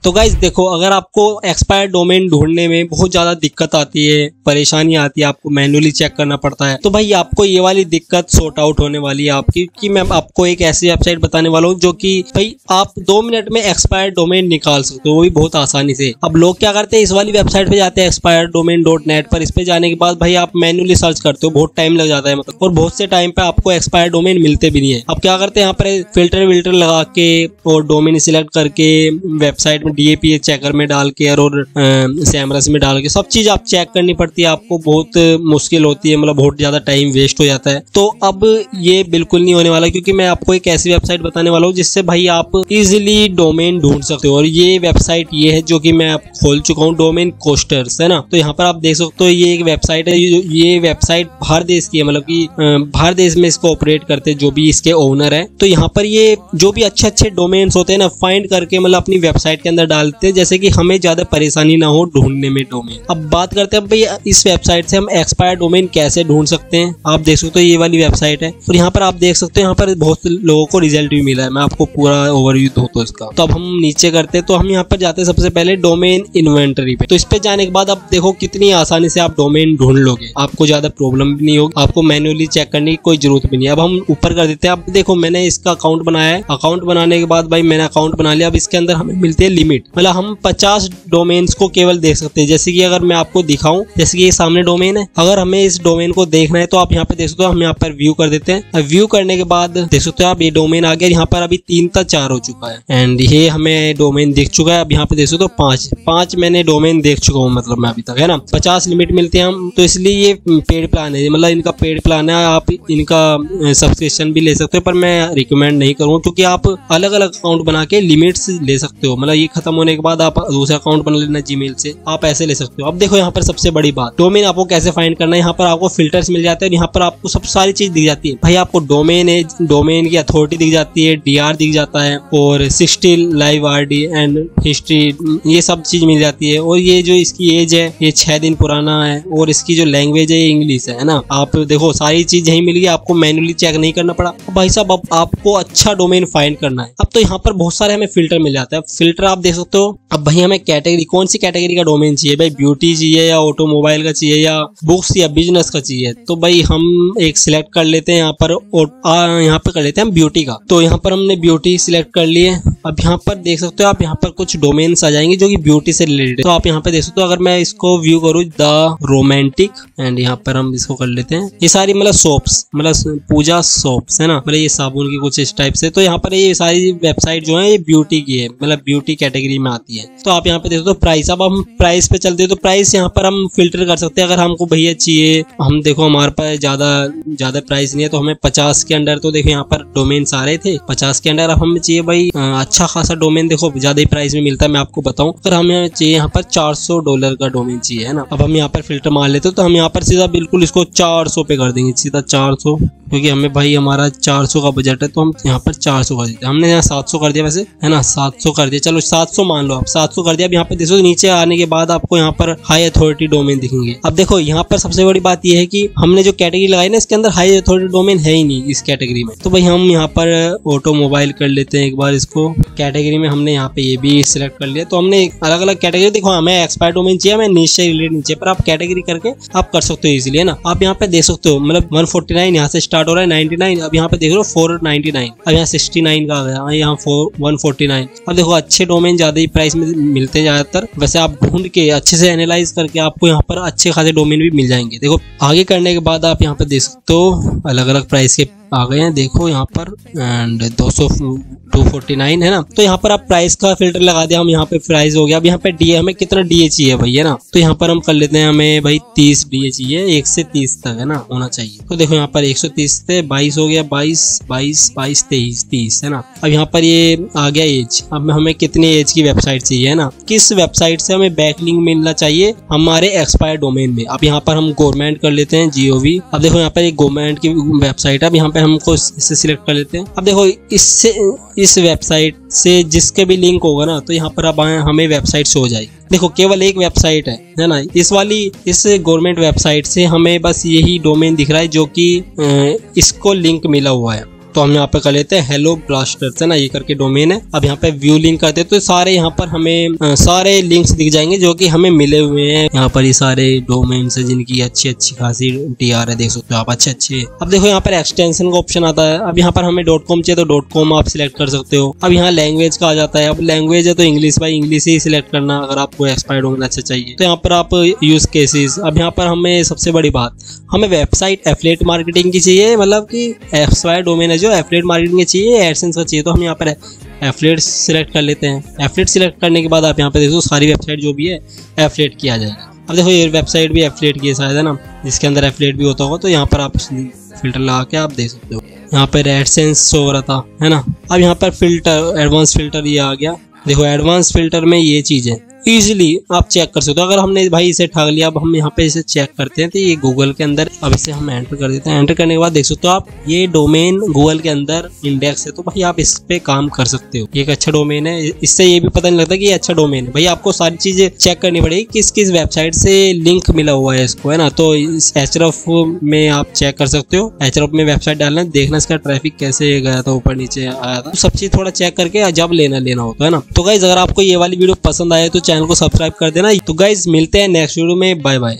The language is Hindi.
तो गाइज देखो, अगर आपको एक्सपायर्ड डोमेन ढूंढने में बहुत ज्यादा दिक्कत आती है, परेशानी आती है, आपको मैन्युअली चेक करना पड़ता है, तो भाई आपको ये वाली दिक्कत सॉर्ट आउट होने वाली है आपकी। कि मैं आपको एक ऐसी वेबसाइट बताने वाला हूँ जो कि भाई आप 2 मिनट में एक्सपायर्ड डोमेन निकाल सकते हो, वो भी बहुत आसानी से। अब लोग क्या करते हैं, इस वाली वेबसाइट पे जाते हैं expireddomain.net पर। इस पे जाने के बाद भाई आप मैन्युअली सर्च करते हो, बहुत टाइम लग जाता है मतलब, और बहुत से टाइम पे आपको एक्सपायर्ड डोमेन मिलते भी नहीं है। अब क्या करते हैं, यहाँ पर फिल्टर विल्टर लगा के और डोमेन सिलेक्ट करके वेबसाइट में DAPA चेकर में डाल के और सैमरस में डाल के सब चीज आप चेक करनी पड़ती है। आपको बहुत मुश्किल होती है, मतलब बहुत ज्यादा टाइम वेस्ट हो जाता है। तो अब ये बिल्कुल नहीं होने वाला, क्योंकि मैं आपको एक ऐसी वेबसाइट बताने वाला हूँ जिससे भाई आप इजीली डोमेन ढूंढ सकते हो। और ये वेबसाइट ये है जो कि मैं आप खोल चुका हूँ, डोमेन कोस्टर्स है ना। तो यहाँ पर आप देख सकते हो, ये एक वेबसाइट है। ये वेबसाइट बाहर देश की है, मतलब कि बाहर देश में इसको ऑपरेट करते हैं जो भी इसके ओनर है। तो यहाँ पर ये जो भी अच्छे अच्छे डोमेन्स होते हैं ना, फाइंड करके मतलब अपनी वेबसाइट के अंदर डालते हैं, जैसे कि हमें ज्यादा परेशानी ना हो ढूंढने में डोमेन। अब बात करते हैं भाई इस वेबसाइट से हम एक्सपायर्ड डोमेन कैसे ढूंढ सकते हैं। आप देख सकते हो ये वाली वेबसाइट है, और यहाँ पर आप देख सकते हो यहाँ पर बहुत लोगों को रिजल्ट भी मिला है। मैं आपको पूरा ओवरव्यू दूं तो इसका, तो अब हम नीचे करते हैं। तो हम यहाँ पर जाते हैं सबसे पहले डोमेन इन्वेंटरी पे। तो इस पे जाने के बाद आप देखो कितनी आसानी से आप डोमेन ढूंढ लोगे, आपको ज्यादा प्रॉब्लम भी नहीं होगी, आपको मैन्युअली चेक करने की कोई जरूरत भी नहीं है। अब हम ऊपर कर देते हैं। अब देखो मैंने इसका अकाउंट बनाया है। अकाउंट बनाने के बाद भाई मैंने अकाउंट बना लिया। अब इसके अंदर हमें मिलती है लिमिट, मतलब हम 50 डोमेन्स को केवल देख सकते हैं। जैसे कि अगर मैं आपको दिखाऊं, जैसे कि ये सामने डोमेन है, अगर हमें इस डोमेन को देखना है तो आप यहाँ पे देख सकते हो, हम यहाँ पर व्यू कर देते हैं। व्यू करने के बाद देख सकते हो आप, ये डोमेन आ गया। यहाँ पर अभी 3 था 4 हो चुका है, एंड ये हमें डोमेन दिख चुका है। अब यहाँ पे देख सकते हो 5 मैंने डोमेन देख चुका हूँ, मतलब मैं अभी तक, है ना। 50 लिमिट मिलती है हम, तो इसलिए ये पेड प्लान है, मतलब इनका पेड प्लान है। आप इनका सब्सक्रिप्शन भी ले सकते हो, पर मैं रिकमेंड नहीं करूँगा, क्योंकि आप अलग अलग अकाउंट बना के लिमिट्स ले सकते हो। मतलब ये खत्म होने के बाद आप दूसरा अकाउंट बना लेना जीमेल से, आप ऐसे ले सकते हो। अब देखो यहाँ पर सबसे बड़ी बात, डोमेन आपको कैसे फाइंड करना है। यहाँ पर आपको फिल्टर्स मिल जाते हैं, यहाँ पर आपको सब सारी चीज दिख जाती है। भाई आपको डोमेन है, डोमेन की अथॉरिटी दिख जाती है, DR दिख जाता है, और 60 लाइव RD एंड हिस्ट्री, ये सब चीज मिल जाती है। और ये जो इसकी एज है, ये 6 दिन पुराना है, और इसकी जो लैंग्वेज है ये इंग्लिश है ना। आप देखो सारी चीज यही मिल गई, आपको मैन्युअली चेक नहीं करना पड़ा। भाई साहब अब आपको अच्छा डोमेन फाइंड करना है। अब तो यहाँ पर बहुत सारे हमें फिल्टर मिल जाता है। फिल्टर आप देख सकते हो। अब भाई हमें कैटेगरी, कौन सी कैटेगरी का डोमेन चाहिए, भाई ब्यूटी चाहिए या ऑटोमोबाइल का चाहिए या बुक्स या बिजनेस का चाहिए। तो भाई हम एक सिलेक्ट कर लेते हैं यहाँ पर, और यहाँ पर कर लेते हैं हम ब्यूटी का। तो यहाँ पर हमने ब्यूटी सिलेक्ट कर लिए। अब यहाँ पर देख सकते हो आप, यहाँ पर कुछ डोमेन्स आ जाएंगे जो कि ब्यूटी से रिलेटेड है। तो आप यहाँ पे देख सकते हो, अगर मैं इसको व्यू करूँ, द रोमांटिक, एंड यहाँ पर हम इसको कर लेते हैं। ये सारी मतलब सोप्स, मतलब पूजा सोप्स है ना, मतलब ये साबुन की कुछ इस टाइप से। तो यहाँ पर ये सारी वेबसाइट जो है ये ब्यूटी की है, मतलब ब्यूटी कैटेगरी में आती है। तो आप यहाँ पे देख सकते हो प्राइस। अब हम प्राइस पे चलते हैं, तो प्राइस यहाँ पर हम फिल्टर कर सकते हैं। अगर हमको भैया चाहिए, हम देखो हमारे पास ज्यादा प्राइस नहीं है, तो हमें 50 के अंडर, तो देखो यहाँ पर डोमेन्स आ रहे थे 50 के अंडर। अब हमें चाहिए भाई अच्छा खासा डोमेन, देखो ज्यादा ही प्राइस में मिलता है। मैं आपको बताऊं, अगर हमें चाहिए यहाँ पर $400 का डोमेन चाहिए, है ना। अब हम यहाँ पर फिल्टर मार लेते हो, तो हम यहाँ पर सीधा बिल्कुल इसको 400 पे कर देंगे, सीधा 400, क्योंकि हमें भाई हमारा 400 का बजट है, तो हम यहाँ पर 400 कर देते हैं। हमने यहाँ 700 कर दिया वैसे, है ना, 700 कर दिया, चलो 700 मान लो आप, 700 कर दिया। अब यहाँ पे देखो नीचे आने के बाद आपको यहाँ पर हाई अथॉरिटी डोमेन दिखेंगे। अब देखो यहाँ पर सबसे बड़ी बात यह है कि हमने जो कैटेगरी लगाई ना, इसके अंदर हाई अथॉरिटी डोमेन है ही नहीं इस कैटेगरी में। तो भाई हम यहाँ पर ऑटोमोबाइल कर लेते हैं एक बार इसको। कैटेगरी में हमने यहाँ पे ये भी सिलेक्ट कर लिया। तो हमने अलग अलग कैटेगरी, देखो हमें एक्सपायर्ड डोमेन चाहिए, हमें नीच से रिलेटेड नीचे, पर आप कैटेगरी करके आप कर सकते हो इजीली, है ना। आप यहाँ पे देख सकते हो, मतलब 149 यहाँ से स्टार्ट हो रहा है, 99, अब यहाँ पे देख लो 499, अब यहाँ 69 का आ गया, यहाँ 149। अब देखो अच्छे डोमेन ज्यादा ही प्राइस में मिलते हैं ज्यादातर। वैसे आप ढूंढ के अच्छे से एनालाइज करके आपको यहाँ पर अच्छे खासे डोमेन भी मिल जाएंगे। देखो आगे करने के बाद आप यहाँ पे देख सकते हो अलग अलग प्राइस के आ गए हैं, देखो यहाँ पर, एंड 249 है ना। तो यहाँ पर आप प्राइस का फिल्टर लगा दिया, हम यहाँ पे प्राइस हो गया। अब यहाँ पे DA, हमें कितना DA चाहिए भाई, है ना। तो यहाँ पर हम कर लेते हैं, हमें भाई 30 DA चाहिए, 1 से 30 तक, है ना, होना चाहिए। तो देखो यहाँ पर 130 से 22 हो गया, 22, 22, 22, 23, 30, है ना। अब यहाँ पर ये आ गया एज। अब हमें कितने एज की वेबसाइट चाहिए, है ना, किस वेबसाइट से हमें बैकलिंक मिलना चाहिए हमारे एक्सपायर्ड डोमेन में। अब यहाँ पर हम गवर्नमेंट कर लेते हैं, GOV। अब देखो यहाँ पर एक गवर्नमेंट की वेबसाइट है, अब यहाँ पे हमको इससे सिलेक्ट कर लेते हैं। अब देखो इस वेबसाइट से जिसके भी लिंक होगा ना, तो यहाँ पर अब हमें वेबसाइट शो हो जाएगी। देखो केवल एक वेबसाइट है ना, इस गवर्नमेंट वेबसाइट से हमें बस यही डोमेन दिख रहा है जो कि इसको लिंक मिला हुआ है। तो हम यहाँ पे कर लेते हैं हेलो ब्लास्टर्स, है ना, ये करके डोमेन है। अब यहाँ पे व्यू लिंक करते हैं तो सारे यहाँ पर हमें सारे लिंक्स दिख जाएंगे जो कि हमें मिले हुए हैं। यहाँ पर ये सारे डोमेन्स है जिनकी अच्छी अच्छी खासी TR है, देख सकते हो आप, अच्छे अच्छे। अब देखो यहाँ पर एक्सटेंशन का ऑप्शन आता है। अब यहाँ पर हमें .com चाहिए तो .com आप सिलेक्ट कर सकते हो। अब यहाँ लैंग्वेज का आ जाता है। अब लैंग्वेज है तो इंग्लिश, भाई इंग्लिश ही सिलेक्ट करना अगर आपको एक्सपायर्ड डोमेन अच्छा चाहिए। तो यहाँ पर आप यूज केसेस, अब यहाँ पर हमें सबसे बड़ी बात, हमें वेबसाइट एफिलिएट मार्केटिंग की चाहिए, मतलब कि एक्सपायर्ड डोमेन है जो एफिलिएट मार्केटिंग की चाहिए, एडसेंस का चाहिए। तो हम यहाँ पर एफिलिएट सिलेक्ट कर लेते हैं। एफिलिएट सिलेक्ट करने के बाद आप यहाँ पे देखो सारी वेबसाइट जो भी है एफिलिएट किया जाएगा। अब देखो ये वेबसाइट भी एफिलिएट की है शायद, है ना, जिसके अंदर एफिलिएट भी होता होगा। तो यहाँ पर आप फिल्टर लगा के आप देख सकते हो। यहाँ पर एडसेंस शो हो रहा था, है ना। अब यहाँ पर फिल्टर, एडवांस फिल्टर ये आ गया। देखो एडवांस फिल्टर में ये चीज है, इजीली आप चेक कर सकते हो। अगर हमने भाई इसे ठग लिया, अब हम यहाँ पे इसे चेक करते हैं तो ये गूगल के अंदर, अब इसे हम एंटर कर देते हैं। एंटर करने के बाद देख सकते हो आप ये डोमेन गूगल के अंदर इंडेक्स है, तो भाई आप इस पे काम कर सकते हो। ये एक अच्छा डोमेन है, इससे ये भी पता नहीं लगता कि ये अच्छा डोमेन है। भाई आपको सारी चीजें चेक करनी पड़ेगी, किस किस वेबसाइट से लिंक मिला हुआ है इसको, है ना। तो इस href में आप चेक कर सकते हो। href में वेबसाइट डालना, देखना इसका ट्रैफिक कैसे गया था, ऊपर नीचे आया था, सब चीज थोड़ा चेक करके जब लेना होता है ना। तो गाइज अगर आपको ये वाली वीडियो पसंद आए तो चैनल को सब्सक्राइब कर देना। तो गाइज मिलते हैं नेक्स्ट वीडियो में, बाय बाय।